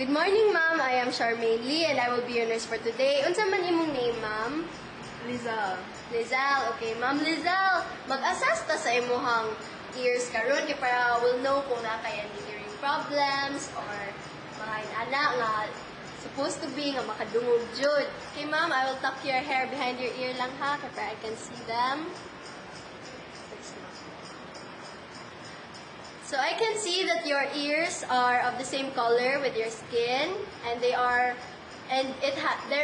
Good morning, ma'am. I am Charmaine Lee and I will be your nurse for today. Unsa man imong name, ma'am? Lizal. Lizal. Okay, ma'am Lizal. Mag-assess ta sa imuhang ears karon kay para we'll know kung na kay any hearing problems or mga ana nga supposed to be nga makadungog jud. Okay, ma'am, I will tuck your hair behind your ear lang ha kay para I can see them. So I can see that your ears are of the same color with your skin, and there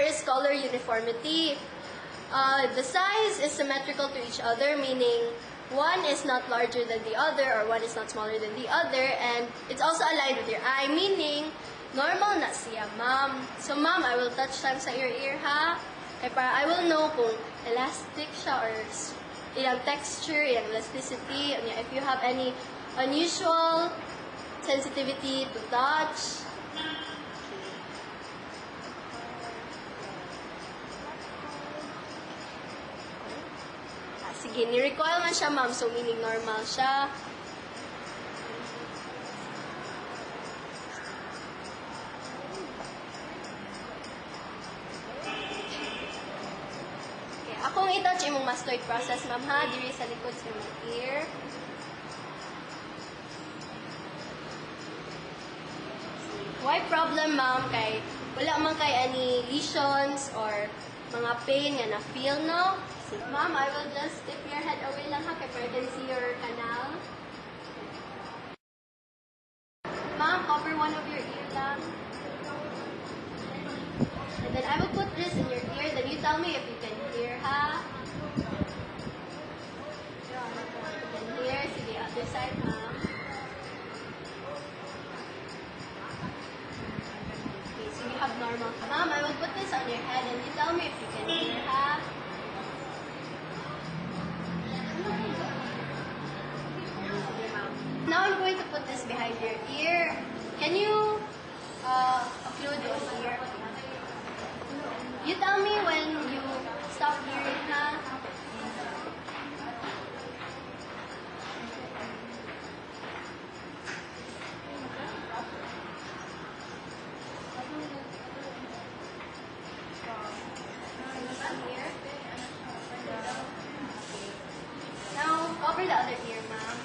is color uniformity. The size is symmetrical to each other, meaning one is not larger than the other or one is not smaller than the other, and it's also aligned with your eye, meaning normal na siya, ma'am. So ma'am, I will touch lang sa your ear ha, kaya para I will know kung elastic siya or ilang texture, ilang elasticity, if you have any unusual sensitivity to touch. Sige, ni-recoil man siya, ma'am. So, meaning normal siya. Okay, akong i-touch imong mastoid process, ma'am, ha? Diri sa likod sa imong ear. Why problem, ma'am? Kay wala man kay any lesions or mga pain nga na-feel, no? So, ma'am, I will just tip your head away lang ha, kaya I can see your canal. Ma'am, cover one of your ear lang. And then I will put this in your ear, then you tell me if you can hear, ha? You can hear. See the other side, ma'am. You have normal. Ma'am, I will put this on your head and you tell me if you can hear, ha? Now I'm going to put this behind your ear. Can you occlude your ear? You tell me when you stop hearing, ha? Now, cover the other ear, ma'am.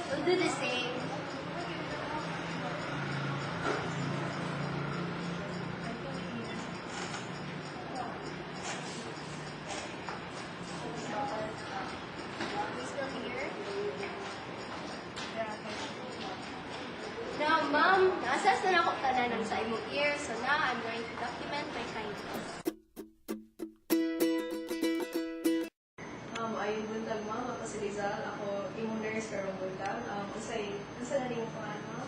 We'll do the same. Still here? Now, ma'am, na-assess na ako tanan sa imong ear, so now I'm going to document my findings. Ay buntag ma'am, ako si Lizal. Ako imong nurse karong buntag. Unsa na ning paano?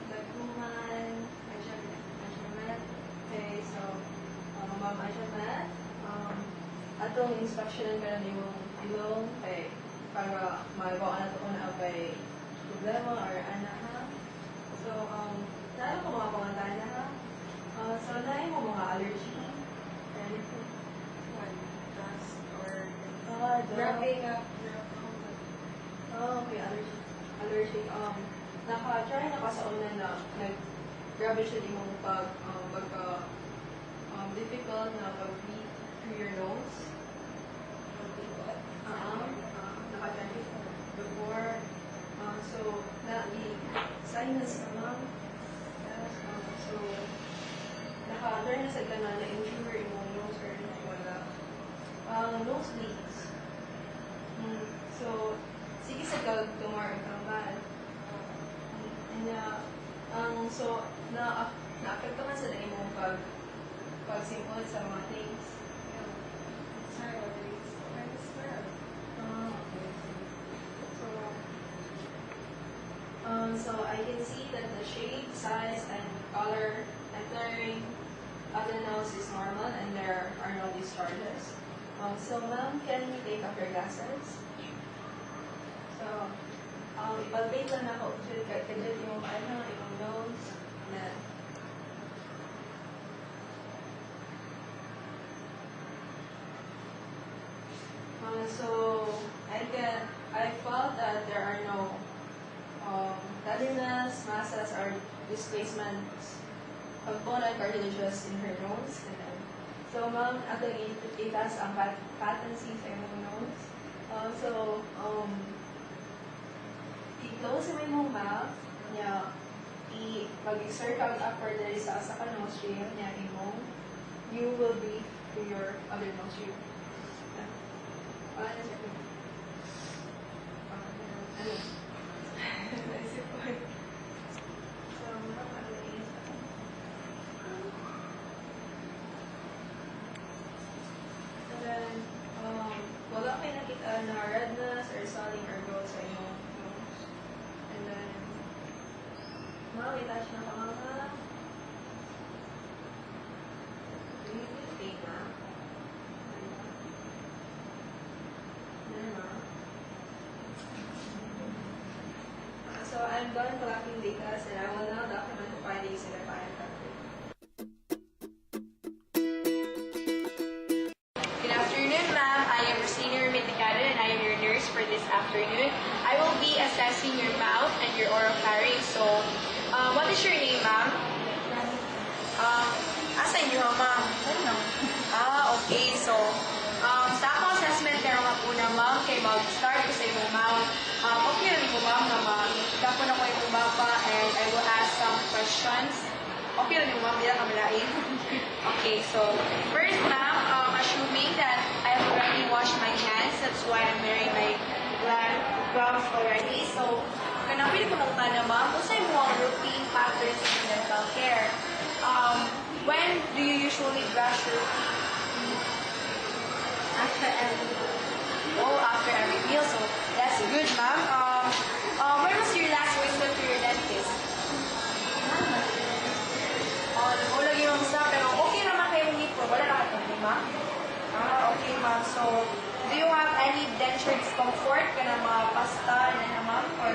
Daguman, Ajamet. Okay, so ma'am Ajamet, atong instructionan ka na imong ilong kay para magawa na to na kay problema or ana ha. So dahil ko mga pangantahan na ha. So na mo mga allergy. Wrapping up. Okay, allergic. Naka-try na ka sa una na nag-grabe siya din mong difficult na pag-breathe through your nose. Naka-try before. So, sinus naman. So, naka-try na sa gana na injure yung nose or wala. Nosebleeds. So, sige sa tomorrow ang bad. So, na-affect ka man sa dahil mong pag-simple sa mga things. So, I can see that the shape, size, and color and coloring of the nose is normal and there are no discharges. So, ma'am, can we take off your glasses? So, ipag-bait lang ako kung kagad yung yung nose. Yan. So, I felt that there are no tenderness, masses, displacement component cartilages in her nose. And then, so ma'am, ato itas ang patency sa imong nose. I-close mo imong mouth. Niya, mag-circle upward dali sa ka nostril. Niya, you will breathe through your other nostril. Ano siya? Naisip ko. So, and then, wala kayo nakita na redness or swelling or growth sa inyong nose. And then, makita siya ng panganga. Breathe na. So I'm done collecting data and I will now document the findings in the final calculate. Good afternoon, ma'am. I am Rosina Miticado and I am your nurse for this afternoon. I will be assessing your mouth and your oropharynx. So, what is your name, ma'am? Asan niyo, ma'am? Ano? Okay. So, sa akong assessment na nga po na, ma'am, kay mag-start ko sa imong mouth. Okay lang po, ma'am, na mag-tapo na ko itong mapa and I will ask some questions. Okay lang po, ma'am, hindi lang kamalain. Okay, so, first, ma'am, assuming that I have already washed my hands, that's why I'm wearing my gloves already. So, kanapin ko mong na, ma'am, kung sa mo ang routine patterns in dental care. When do you usually brush your teeth? After every Oh, after every meal. So, that's good, ma'am. When was your last visit to your dentist? Wala yung sa pero okay naman kayo ngipon. Wala naman problema. Okay, ma'am. So, do you have any denture discomfort? Kana mga pasta na ma'am? Or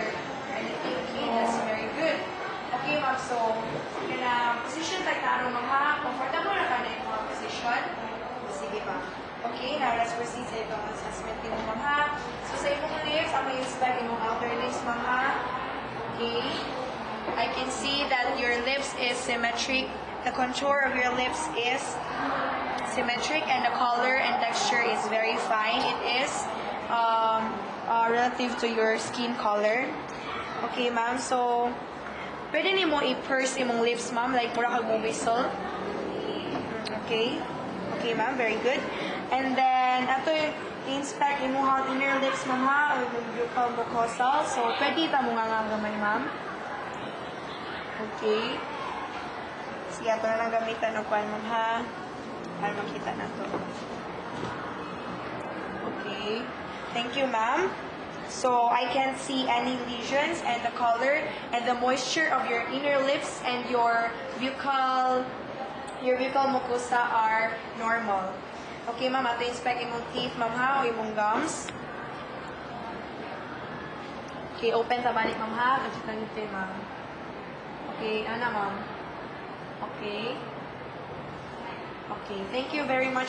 anything? Okay, that's very good. Okay, ma'am. So, kana position tayo na ma'am ha? Comfortable na ka na yung mga position? Sige, ma'am. Okay, now let's proceed sa itong assessment ng ma'am ha. So, sa imong lips, ang may-inspect imong outer lips, ma'am ha. Okay. I can see that your lips is symmetric. The contour of your lips is symmetric and the color and texture is very fine. It is relative to your skin color. Okay, ma'am. So, pwede ni mo i-purse imong lips, ma'am. Like, mura kag mo whistle. Okay. Okay, ma'am. Very good. And then, ato i-inspect imong inner lips, ma'am ha. Or yung buccal mucosal. So, pwede ita mo nga gamay, ma'am. Okay. Sige, ato na lang gamitan ng kwan, ma'am ha. Para makita na to. Okay. Thank you, ma'am. So, I can't see any lesions and the color and the moisture of your inner lips and your buccal mucosa are normal. Okay, ma'am. Ato inspect imong teeth, ma'am ha, o imong gums. Okay, open sa balik, ma'am ha. Kasi tangitin, ma'am. Okay, ana, ma'am. Okay. Okay, thank you very much.